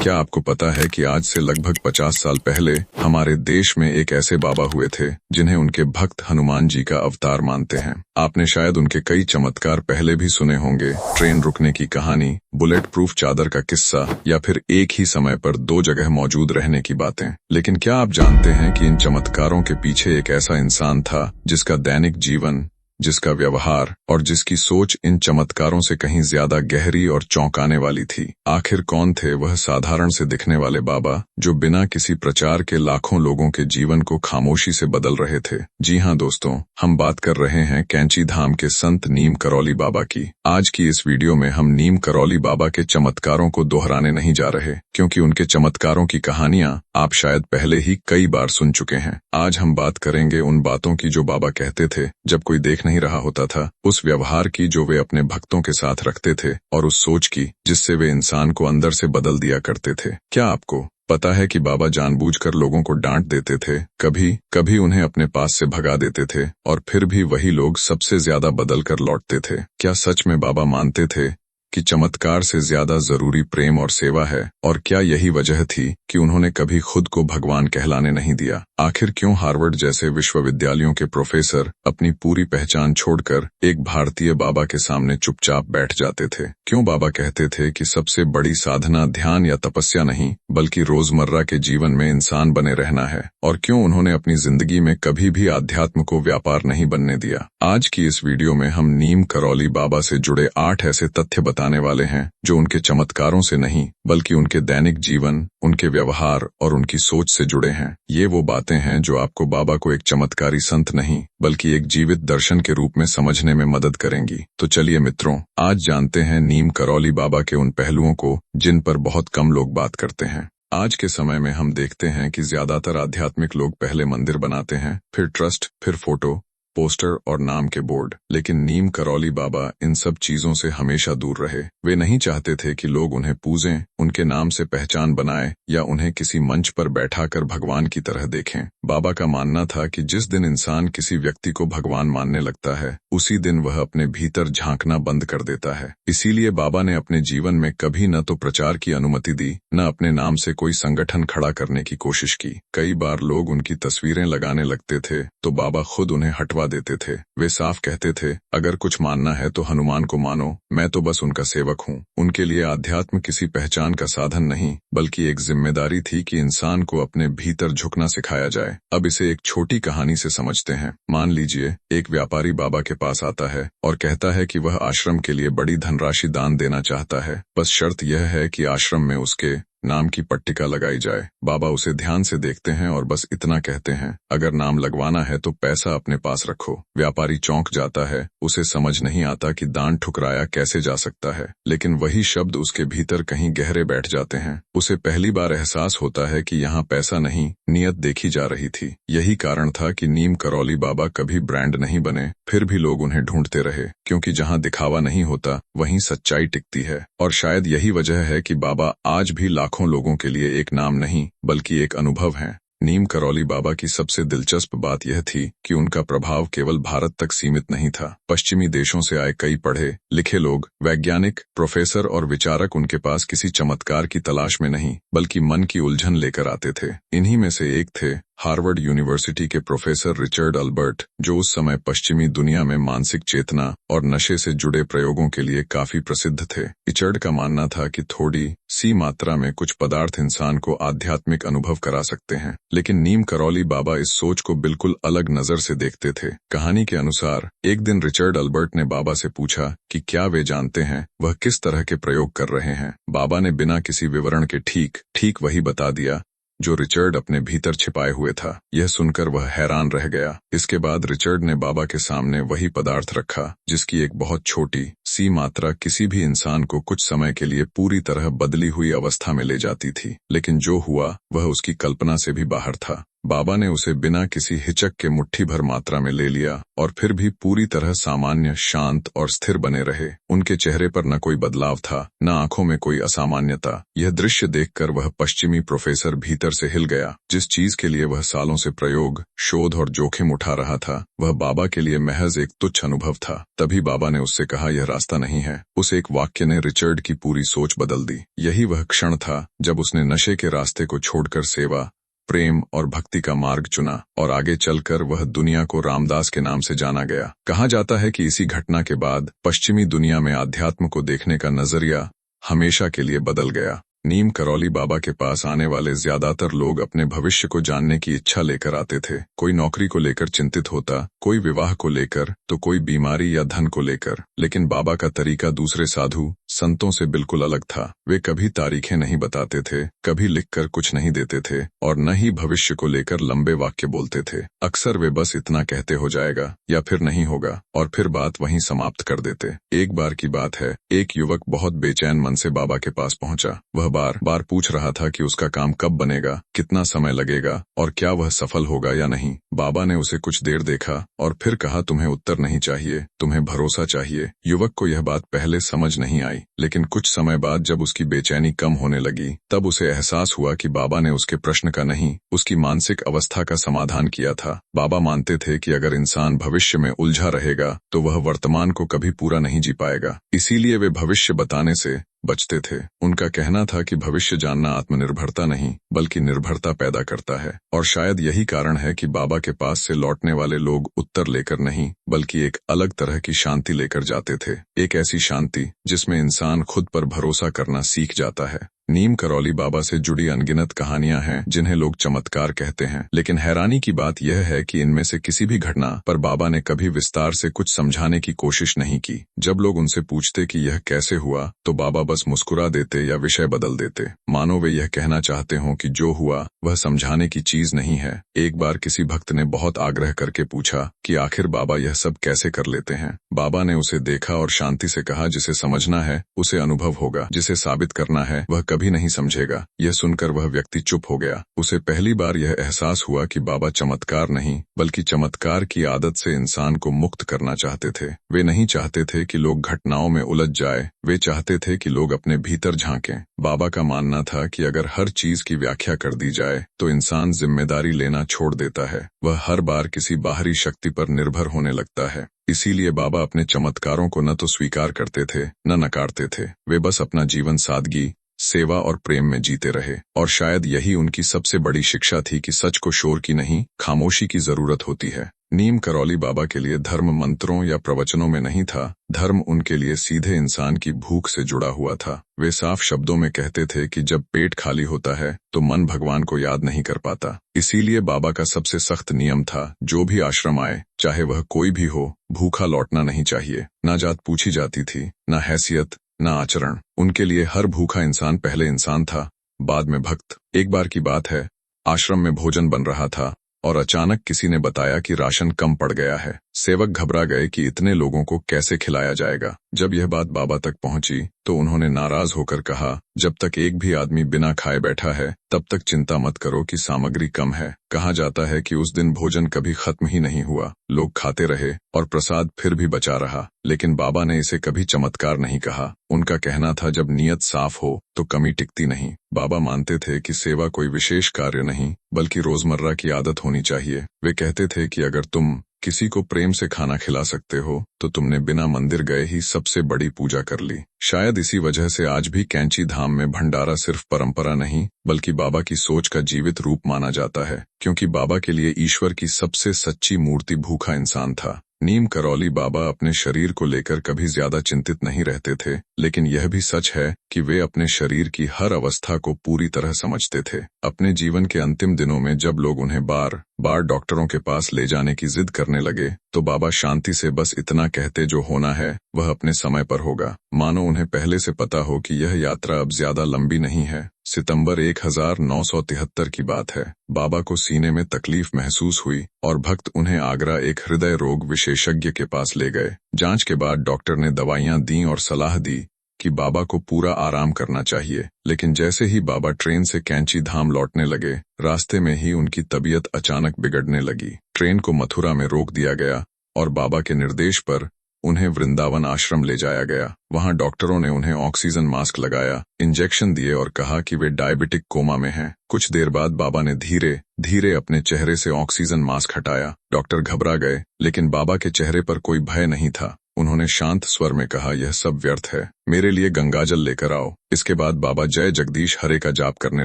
क्या आपको पता है कि आज से लगभग 50 साल पहले हमारे देश में एक ऐसे बाबा हुए थे जिन्हें उनके भक्त हनुमान जी का अवतार मानते हैं। आपने शायद उनके कई चमत्कार पहले भी सुने होंगे, ट्रेन रुकने की कहानी, बुलेट प्रूफ चादर का किस्सा या फिर एक ही समय पर दो जगह मौजूद रहने की बातें। लेकिन क्या आप जानते हैं कि इन चमत्कारों के पीछे एक ऐसा इंसान था जिसका दैनिक जीवन, जिसका व्यवहार और जिसकी सोच इन चमत्कारों से कहीं ज्यादा गहरी और चौंकाने वाली थी। आखिर कौन थे वह साधारण से दिखने वाले बाबा जो बिना किसी प्रचार के लाखों लोगों के जीवन को खामोशी से बदल रहे थे? जी हाँ दोस्तों, हम बात कर रहे हैं कैंची धाम के संत नीम करौली बाबा की। आज की इस वीडियो में हम नीम करौली बाबा के चमत्कारों को दोहराने नहीं जा रहे, क्योंकि उनके चमत्कारों की कहानियां आप शायद पहले ही कई बार सुन चुके हैं। आज हम बात करेंगे उन बातों की जो बाबा कहते थे जब कोई देख नहीं रहा होता था, उस व्यवहार की जो वे अपने भक्तों के साथ रखते थे और उस सोच की जिससे वे इंसान को अंदर से बदल दिया करते थे। क्या आपको पता है कि बाबा जानबूझकर लोगों को डांट देते थे, कभी कभी उन्हें अपने पास से भगा देते थे और फिर भी वही लोग सबसे ज्यादा बदल कर लौटते थे? क्या सच में बाबा मानते थे कि चमत्कार से ज्यादा जरूरी प्रेम और सेवा है? और क्या यही वजह थी कि उन्होंने कभी खुद को भगवान कहलाने नहीं दिया? आखिर क्यों हार्वर्ड जैसे विश्वविद्यालयों के प्रोफेसर अपनी पूरी पहचान छोड़कर एक भारतीय बाबा के सामने चुपचाप बैठ जाते थे? क्यों बाबा कहते थे कि सबसे बड़ी साधना ध्यान या तपस्या नहीं बल्कि रोजमर्रा के जीवन में इंसान बने रहना है? और क्यों उन्होंने अपनी जिंदगी में कभी भी आध्यात्म को व्यापार नहीं बनने दिया? आज की इस वीडियो में हम नीम करौली बाबा से जुड़े 8 ऐसे तथ्य बताने वाले हैं जो उनके चमत्कारों से नहीं बल्कि उनके दैनिक जीवन, उनके व्यवहार और उनकी सोच से जुड़े हैं। ये वो बातें हैं जो आपको बाबा को एक चमत्कारी संत नहीं बल्कि एक जीवित दर्शन के रूप में समझने में मदद करेंगी। तो चलिए मित्रों, आज जानते हैं नीम करौली बाबा के उन पहलुओं को जिन पर बहुत कम लोग बात करते हैं। आज के समय में हम देखते हैं कि ज्यादातर आध्यात्मिक लोग पहले मंदिर बनाते हैं, फिर ट्रस्ट, फिर फोटो, पोस्टर और नाम के बोर्ड। लेकिन नीम करौली बाबा इन सब चीजों से हमेशा दूर रहे। वे नहीं चाहते थे कि लोग उन्हें पूजें, उनके नाम से पहचान बनाए या उन्हें किसी मंच पर बैठाकर भगवान की तरह देखें। बाबा का मानना था कि जिस दिन इंसान किसी व्यक्ति को भगवान मानने लगता है, उसी दिन वह अपने भीतर झांकना बंद कर देता है। इसीलिए बाबा ने अपने जीवन में कभी न तो प्रचार की अनुमति दी, न अपने नाम से कोई संगठन खड़ा करने की कोशिश की। कई बार लोग उनकी तस्वीरें लगाने लगते थे तो बाबा खुद उन्हें हटवा देते थे। वे साफ कहते थे, अगर कुछ मानना है तो हनुमान को मानो, मैं तो बस उनका सेवक हूँ। उनके लिए आध्यात्म किसी पहचान का साधन नहीं बल्कि एक जिम्मेदारी थी कि इंसान को अपने भीतर झुकना सिखाया जाए। अब इसे एक छोटी कहानी से समझते हैं। मान लीजिए एक व्यापारी बाबा के पास आता है और कहता है कि वह आश्रम के लिए बड़ी धनराशि दान देना चाहता है, बस शर्त यह है कि आश्रम में उसके नाम की पट्टिका लगाई जाए। बाबा उसे ध्यान से देखते हैं और बस इतना कहते हैं, अगर नाम लगवाना है तो पैसा अपने पास रखो। व्यापारी चौंक जाता है, उसे समझ नहीं आता कि दान ठुकराया कैसे जा सकता है, लेकिन वही शब्द उसके भीतर कहीं गहरे बैठ जाते हैं। उसे पहली बार एहसास होता है कि यहाँ पैसा नहीं, नियत देखी जा रही थी। यही कारण था कि नीम करौली बाबा कभी ब्रांड नहीं बने, फिर भी लोग उन्हें ढूंढते रहे, क्योंकि जहाँ दिखावा नहीं होता वहीं सच्चाई टिकती है। और शायद यही वजह है कि बाबा आज भी लाखों लोगों के लिए एक नाम नहीं बल्कि एक अनुभव है। नीम करौली बाबा की सबसे दिलचस्प बात यह थी कि उनका प्रभाव केवल भारत तक सीमित नहीं था। पश्चिमी देशों से आए कई पढ़े लिखे लोग, वैज्ञानिक, प्रोफेसर और विचारक उनके पास किसी चमत्कार की तलाश में नहीं बल्कि मन की उलझन लेकर आते थे। इन्हीं में से एक थे हार्वर्ड यूनिवर्सिटी के प्रोफेसर रिचर्ड अल्बर्ट, जो उस समय पश्चिमी दुनिया में मानसिक चेतना और नशे से जुड़े प्रयोगों के लिए काफी प्रसिद्ध थे। रिचर्ड का मानना था कि थोड़ी सी मात्रा में कुछ पदार्थ इंसान को आध्यात्मिक अनुभव करा सकते हैं, लेकिन नीम करौली बाबा इस सोच को बिल्कुल अलग नजर से देखते थे। कहानी के अनुसार एक दिन रिचर्ड अल्बर्ट ने बाबा से पूछा कि क्या वे जानते हैं वह किस तरह के प्रयोग कर रहे हैं। बाबा ने बिना किसी विवरण के ठीक वही बता दिया जो रिचर्ड अपने भीतर छिपाए हुए था। यह सुनकर वह हैरान रह गया। इसके बाद रिचर्ड ने बाबा के सामने वही पदार्थ रखा जिसकी एक बहुत छोटी सी मात्रा किसी भी इंसान को कुछ समय के लिए पूरी तरह बदली हुई अवस्था में ले जाती थी। लेकिन जो हुआ वह उसकी कल्पना से भी बाहर था। बाबा ने उसे बिना किसी हिचक के मुट्ठी भर मात्रा में ले लिया और फिर भी पूरी तरह सामान्य, शांत और स्थिर बने रहे। उनके चेहरे पर न कोई बदलाव था, न आंखों में कोई असामान्यता। यह दृश्य देखकर वह पश्चिमी प्रोफेसर भीतर से हिल गया। जिस चीज के लिए वह सालों से प्रयोग, शोध और जोखिम उठा रहा था, वह बाबा के लिए महज एक तुच्छ अनुभव था। तभी बाबा ने उससे कहा, यह रास्ता नहीं है। उस एक वाक्य ने रिचर्ड की पूरी सोच बदल दी। यही वह क्षण था जब उसने नशे के रास्ते को छोड़कर सेवा, प्रेम और भक्ति का मार्ग चुना और आगे चलकर वह दुनिया को रामदास के नाम से जाना गया। कहा जाता है कि इसी घटना के बाद पश्चिमी दुनिया में अध्यात्म को देखने का नजरिया हमेशा के लिए बदल गया। नीम करौली बाबा के पास आने वाले ज्यादातर लोग अपने भविष्य को जानने की इच्छा लेकर आते थे। कोई नौकरी को लेकर चिंतित होता, कोई विवाह को लेकर, तो कोई बीमारी या धन को लेकर। लेकिन बाबा का तरीका दूसरे साधु संतों से बिल्कुल अलग था। वे कभी तारीखें नहीं बताते थे, कभी लिखकर कुछ नहीं देते थे और न ही भविष्य को लेकर लंबे वाक्य बोलते थे। अक्सर वे बस इतना कहते, हो जाएगा या फिर नहीं होगा, और फिर बात वहीं समाप्त कर देते। एक बार की बात है, एक युवक बहुत बेचैन मन से बाबा के पास पहुंचा। वह बार बार पूछ रहा था कि उसका काम कब बनेगा, कितना समय लगेगा और क्या वह सफल होगा या नहीं। बाबा ने उसे कुछ देर देखा और फिर कहा, तुम्हें उत्तर नहीं चाहिए, तुम्हें भरोसा चाहिए। युवक को यह बात पहले समझ नहीं आई, लेकिन कुछ समय बाद जब उसकी बेचैनी कम होने लगी, तब उसे एहसास हुआ कि बाबा ने उसके प्रश्न का नहीं, उसकी मानसिक अवस्था का समाधान किया था। बाबा मानते थे कि अगर इंसान भविष्य में उलझा रहेगा तो वह वर्तमान को कभी पूरा नहीं जी पाएगा। इसीलिए वे भविष्य बताने से बचते थे। उनका कहना था कि भविष्य जानना आत्मनिर्भरता नहीं बल्कि निर्भरता पैदा करता है। और शायद यही कारण है कि बाबा के पास से लौटने वाले लोग उत्तर लेकर नहीं बल्कि एक अलग तरह की शांति लेकर जाते थे। एक ऐसी शांति जिसमें इंसान खुद पर भरोसा करना सीख जाता है। नीम करौली बाबा से जुड़ी अनगिनत कहानियां हैं जिन्हें लोग चमत्कार कहते हैं, लेकिन हैरानी की बात यह है कि इनमें से किसी भी घटना पर बाबा ने कभी विस्तार से कुछ समझाने की कोशिश नहीं की। जब लोग उनसे पूछते कि यह कैसे हुआ, तो बाबा बस मुस्कुरा देते या विषय बदल देते, मानो वे यह कहना चाहते हों कि जो हुआ वह समझाने की चीज नहीं है। एक बार किसी भक्त ने बहुत आग्रह करके पूछा कि आखिर बाबा यह सब कैसे कर लेते हैं। बाबा ने उसे देखा और शांति से कहा, जिसे समझना है उसे अनुभव होगा, जिसे साबित करना है वह कभी नहीं समझेगा। यह सुनकर वह व्यक्ति चुप हो गया। उसे पहली बार यह एहसास हुआ कि बाबा चमत्कार नहीं बल्कि चमत्कार की आदत से इंसान को मुक्त करना चाहते थे। वे नहीं चाहते थे कि लोग घटनाओं में उलझ जाए, वे चाहते थे कि लोग अपने भीतर झांकें। बाबा का मानना था कि अगर हर चीज की व्याख्या कर दी जाए तो इंसान जिम्मेदारी लेना छोड़ देता है। वह हर बार किसी बाहरी शक्ति पर निर्भर होने लगता है। इसीलिए बाबा अपने चमत्कारों को न तो स्वीकार करते थे न नकारते थे। वे बस अपना जीवन सादगी, सेवा और प्रेम में जीते रहे। और शायद यही उनकी सबसे बड़ी शिक्षा थी कि सच को शोर की नहीं, खामोशी की जरूरत होती है। नीम करौली बाबा के लिए धर्म मंत्रों या प्रवचनों में नहीं था। धर्म उनके लिए सीधे इंसान की भूख से जुड़ा हुआ था। वे साफ शब्दों में कहते थे कि जब पेट खाली होता है तो मन भगवान को याद नहीं कर पाता। इसीलिए बाबा का सबसे सख्त नियम था, जो भी आश्रम आए, चाहे वह कोई भी हो, भूखा लौटना नहीं चाहिए। ना जात पूछी जाती थी, ना हैसियत, ना आचरण। उनके लिए हर भूखा इंसान पहले इंसान था, बाद में भक्त। एक बार की बात है, आश्रम में भोजन बन रहा था और अचानक किसी ने बताया कि राशन कम पड़ गया है। सेवक घबरा गए कि इतने लोगों को कैसे खिलाया जाएगा। जब यह बात बाबा तक पहुंची तो उन्होंने नाराज होकर कहा, जब तक एक भी आदमी बिना खाए बैठा है तब तक चिंता मत करो कि सामग्री कम है। कहा जाता है कि उस दिन भोजन कभी खत्म ही नहीं हुआ। लोग खाते रहे और प्रसाद फिर भी बचा रहा। लेकिन बाबा ने इसे कभी चमत्कार नहीं कहा। उनका कहना था, जब नीयत साफ हो तो कमी टिकती नहीं। बाबा मानते थे कि सेवा कोई विशेष कार्य नहीं बल्कि रोजमर्रा की आदत होनी चाहिए। वे कहते थे कि अगर तुम किसी को प्रेम से खाना खिला सकते हो तो तुमने बिना मंदिर गए ही सबसे बड़ी पूजा कर ली। शायद इसी वजह से आज भी कैंची धाम में भंडारा सिर्फ परंपरा नहीं बल्कि बाबा की सोच का जीवित रूप माना जाता है, क्योंकि बाबा के लिए ईश्वर की सबसे सच्ची मूर्ति भूखा इंसान था। नीम करौली बाबा अपने शरीर को लेकर कभी ज्यादा चिंतित नहीं रहते थे, लेकिन यह भी सच है कि वे अपने शरीर की हर अवस्था को पूरी तरह समझते थे। अपने जीवन के अंतिम दिनों में जब लोग उन्हें बार बार डॉक्टरों के पास ले जाने की जिद करने लगे तो बाबा शांति से बस इतना कहते, जो होना है वह अपने समय पर होगा। मानो उन्हें पहले से पता हो कि यह यात्रा अब ज्यादा लंबी नहीं है। सितंबर 1973 की बात है। बाबा को सीने में तकलीफ महसूस हुई और भक्त उन्हें आगरा एक हृदय रोग विशेषज्ञ के पास ले गए। जांच के बाद डॉक्टर ने दवाइयां दी और सलाह दी कि बाबा को पूरा आराम करना चाहिए, लेकिन जैसे ही बाबा ट्रेन से कैंची धाम लौटने लगे, रास्ते में ही उनकी तबीयत अचानक बिगड़ने लगी। ट्रेन को मथुरा में रोक दिया गया और बाबा के निर्देश पर उन्हें वृंदावन आश्रम ले जाया गया। वहां डॉक्टरों ने उन्हें ऑक्सीजन मास्क लगाया, इंजेक्शन दिए और कहा कि वे डायबिटिक कोमा में हैं। कुछ देर बाद बाबा ने धीरे धीरे अपने चेहरे से ऑक्सीजन मास्क हटाया। डॉक्टर घबरा गए, लेकिन बाबा के चेहरे पर कोई भय नहीं था। उन्होंने शांत स्वर में कहा, यह सब व्यर्थ है, मेरे लिए गंगाजल लेकर आओ। इसके बाद बाबा जय जगदीश हरे का जाप करने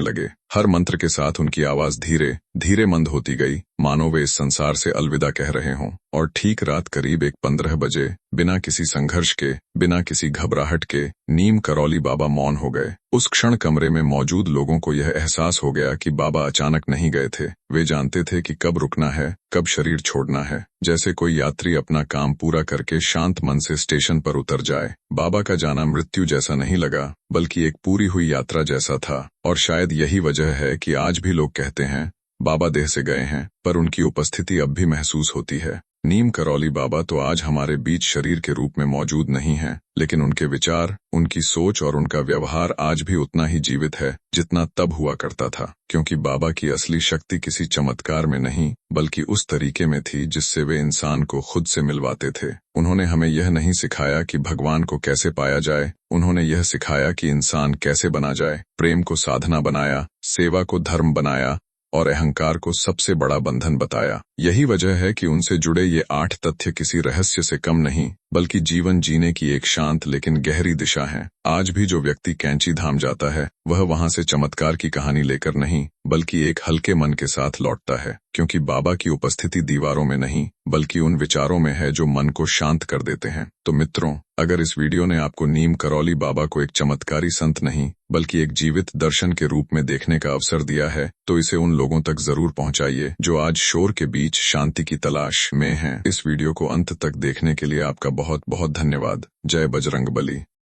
लगे। हर मंत्र के साथ उनकी आवाज धीरे धीरे मंद होती गई, मानो वे इस संसार से अलविदा कह रहे हों। और ठीक रात करीब 1:15 बजे, बिना किसी संघर्ष के, बिना किसी घबराहट के, नीम करौली बाबा मौन हो गए। उस क्षण कमरे में मौजूद लोगों को यह एहसास हो गया कि बाबा अचानक नहीं गए थे। वे जानते थे कि कब रुकना है, कब शरीर छोड़ना है। जैसे कोई यात्री अपना काम पूरा करके शांत मन से स्टेशन पर उतर जाए। बाबा का जाना मृत्यु जैसा नहीं लगा, बल्कि एक पूरी हुई यात्रा जैसा था। और शायद यही वजह है कि आज भी लोग कहते हैं, बाबा देह से गए हैं, पर उनकी उपस्थिति अब भी महसूस होती है। नीम करौली बाबा तो आज हमारे बीच शरीर के रूप में मौजूद नहीं हैं, लेकिन उनके विचार, उनकी सोच और उनका व्यवहार आज भी उतना ही जीवित है जितना तब हुआ करता था। क्योंकि बाबा की असली शक्ति किसी चमत्कार में नहीं, बल्कि उस तरीके में थी जिससे वे इंसान को खुद से मिलवाते थे। उन्होंने हमें यह नहीं सिखाया कि भगवान को कैसे पाया जाए, उन्होंने यह सिखाया कि इंसान कैसे बना जाए। प्रेम को साधना बनाया, सेवा को धर्म बनाया और अहंकार को सबसे बड़ा बंधन बताया। यही वजह है कि उनसे जुड़े ये 8 तथ्य किसी रहस्य से कम नहीं, बल्कि जीवन जीने की एक शांत लेकिन गहरी दिशा है। आज भी जो व्यक्ति कैंची धाम जाता है, वह वहां से चमत्कार की कहानी लेकर नहीं, बल्कि एक हल्के मन के साथ लौटता है। क्योंकि बाबा की उपस्थिति दीवारों में नहीं, बल्कि उन विचारों में है जो मन को शांत कर देते हैं। तो मित्रों, अगर इस वीडियो ने आपको नीम करौली बाबा को एक चमत्कारी संत नहीं, बल्कि एक जीवित दर्शन के रूप में देखने का अवसर दिया है, तो इसे उन लोगों तक जरूर पहुंचाइए जो आज शोर के बीच शांति की तलाश में हैं। इस वीडियो को अंत तक देखने के लिए आपका बहुत बहुत धन्यवाद। जय बजरंगबली।